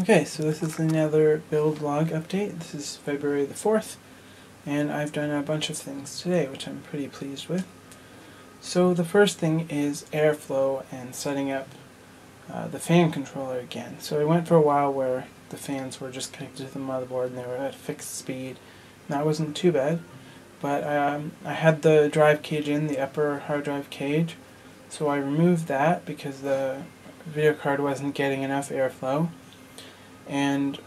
Okay, so this is another build log update. This is February the 4th, and I've done a bunch of things today, which I'm pretty pleased with. So the first thing is airflow and setting up the fan controller again. So I went for a while where the fans were just connected to the motherboard and they were at fixed speed. And that wasn't too bad, but I had the drive cage in, the upper hard drive cage, so I removed that because the video card wasn't getting enough airflow. And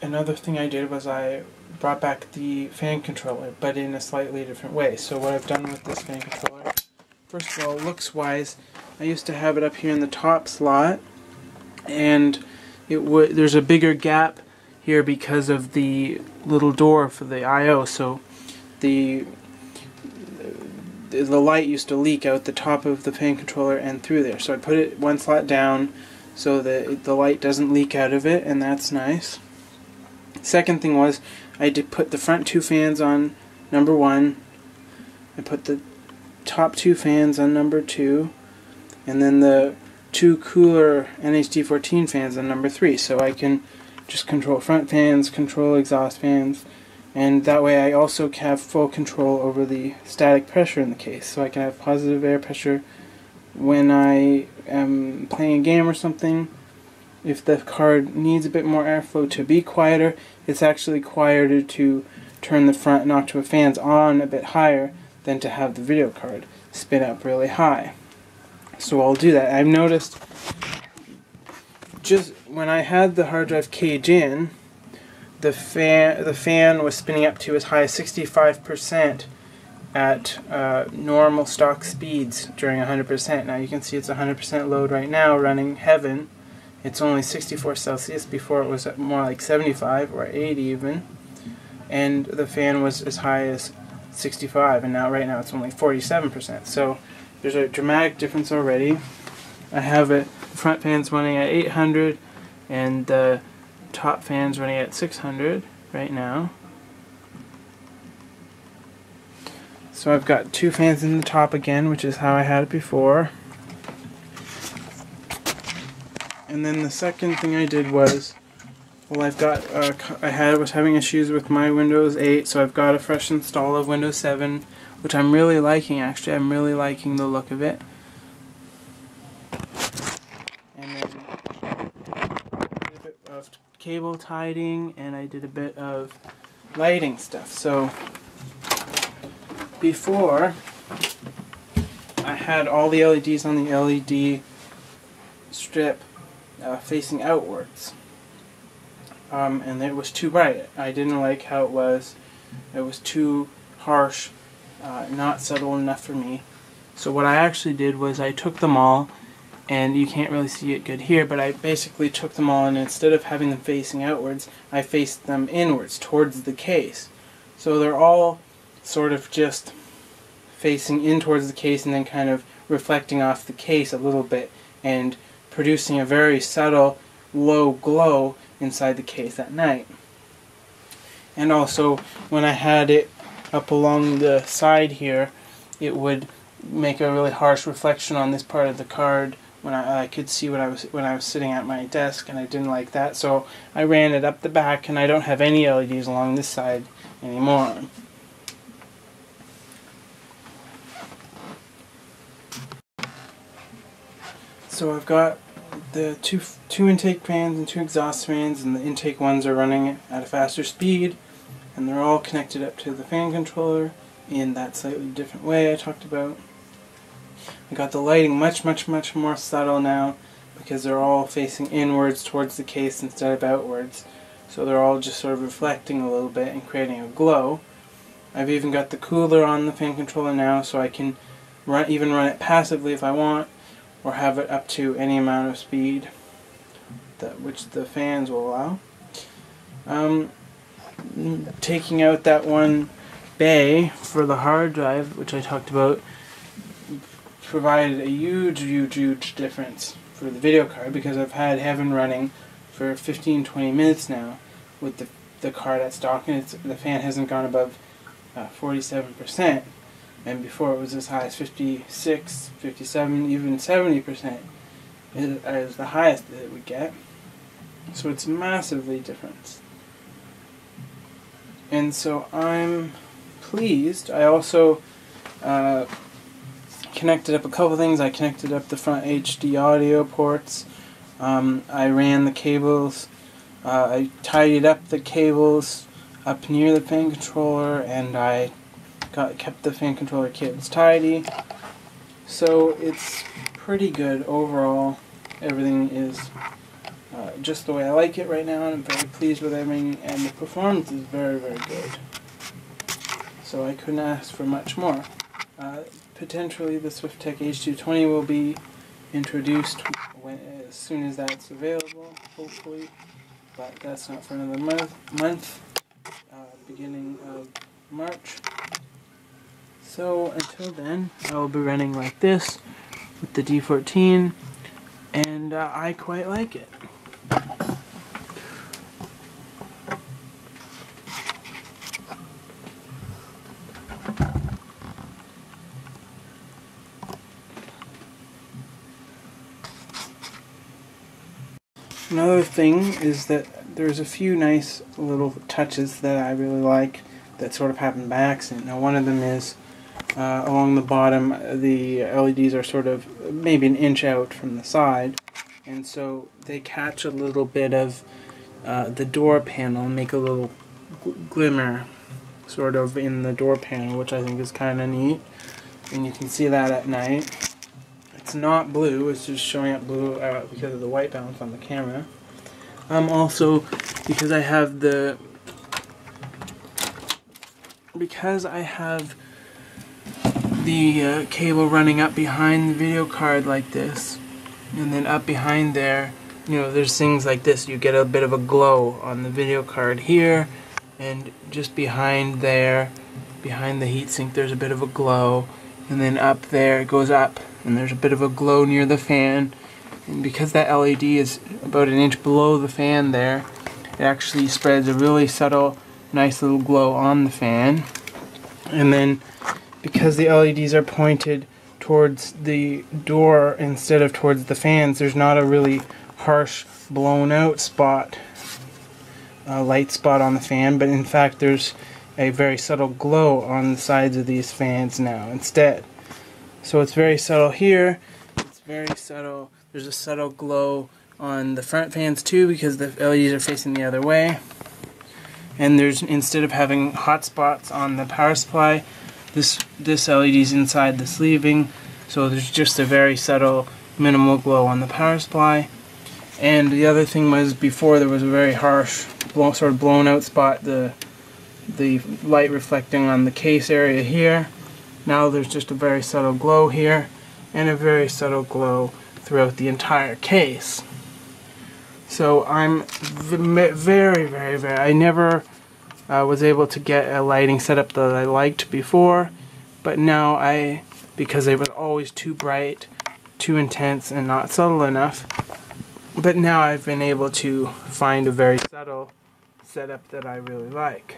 another thing I did was I brought back the fan controller, but in a slightly different way. So what I've done with this fan controller, first of all, looks wise, I used to have it up here in the top slot, and there's a bigger gap here because of the little door for the I/O. So the light used to leak out the top of the fan controller and through there. So I put it one slot down so that the light doesn't leak out of it, and that's nice. Second thing was I did put the front two fans on number 1. I put the top two fans on number 2, and then the two cooler NH-D14 fans on number 3. So I can just control front fans, control exhaust fans, and that way I also have full control over the static pressure in the case. So I can have positive air pressure when I am playing a game or something. If the card needs a bit more airflow to be quieter, it's actually quieter to turn the front Noctua fans on a bit higher than to have the video card spin up really high. So I'll do that. I've noticed just when I had the hard drive cage in, the fan was spinning up to as high as 65% at normal stock speeds during 100%. Now you can see it's 100% load right now running Heaven. It's only 64 Celsius. Before it was more like 75 or 80 even. And the fan was as high as 65, and right now it's only 47%. So there's a dramatic difference already. I have the front fans running at 800 and the top fans running at 600 right now. So I've got two fans in the top again, which is how I had it before. And then the second thing I did was, well, I was having issues with my Windows 8, so I've got a fresh install of Windows 7, which I'm really liking. Actually, I'm really liking the look of it. And then I did a bit of cable tidying, and I did a bit of lighting stuff. So before, I had all the LEDs on the LED strip facing outwards, and it was too bright. I didn't like how it was. It was too harsh, not subtle enough for me. So what I actually did was I took them all, and you can't really see it good here, but I basically took them all, and instead of having them facing outwards, I faced them inwards towards the case. So they're all sort of just facing in towards the case and then kind of reflecting off the case a little bit and producing a very subtle low glow inside the case at night. And also when I had it up along the side here, it would make a really harsh reflection on this part of the card when I could see when I was sitting at my desk, and I didn't like that, so I ran it up the back, and I don't have any LEDs along this side anymore. So I've got the two intake fans and two exhaust fans, and the intake ones are running at a faster speed, and they're all connected up to the fan controller in that slightly different way I talked about. I got the lighting much more subtle now because they're all facing inwards towards the case instead of outwards. So they're all just sort of reflecting a little bit and creating a glow. I've even got the cooler on the fan controller now, so I can even run it passively if I want, or have it up to any amount of speed which the fans will allow. Taking out that one bay for the hard drive, which I talked about, provided a huge difference for the video card, because I've had Heaven running for 15-20 minutes now with the card at stock, and the fan hasn't gone above 47%, and before it was as high as 56, 57, even 70% is the highest that it would get. So it's massively different. And so I'm pleased. I also connected up a couple things. I connected up the front HD audio ports. I ran the cables. I tidied up the cables up near the fan controller, and I kept the fan controller cables tidy. So it's pretty good overall. Everything is just the way I like it right now, and I'm very pleased with everything, and the performance is very, very good. So I couldn't ask for much more. Potentially the SwiftTech H220 will be introduced as soon as that's available, hopefully, but that's not for another month, beginning of March. So until then, I will be running like this with the D14, and I quite like it. Another thing is that there's a few nice little touches that I really like that sort of happen by accident. Now, one of them is along the bottom, the LEDs are sort of maybe an inch out from the side, and so they catch a little bit of the door panel and make a little glimmer sort of in the door panel, which I think is kind of neat, and you can see that at night. It's not blue, it's just showing up blue because of the white balance on the camera. Also, because I have the cable running up behind the video card like this, and then up behind there, you know, there's things like this. You get a bit of a glow on the video card here, and just behind there, behind the heatsink, there's a bit of a glow, and then up there it goes up, and there's a bit of a glow near the fan. And because that LED is about an inch below the fan there, it actually spreads a really subtle, nice little glow on the fan. And then because the LEDs are pointed towards the door instead of towards the fans, there's not a really harsh blown out spot, light spot on the fan, but in fact there's a very subtle glow on the sides of these fans now instead. So it's very subtle here, it's very subtle, there's a subtle glow on the front fans too because the LEDs are facing the other way. And there's, instead of having hot spots on the power supply, this LED is inside the sleeving, so there's just a very subtle minimal glow on the power supply. And the other thing was, before there was a very harsh sort of blown out spot, the light reflecting on the case area here. Now there's just a very subtle glow here, and a very subtle glow throughout the entire case. So I'm very, I never was able to get a lighting setup that I liked before, but now because it was always too bright, too intense, and not subtle enough, but now I've been able to find a very subtle setup that I really like.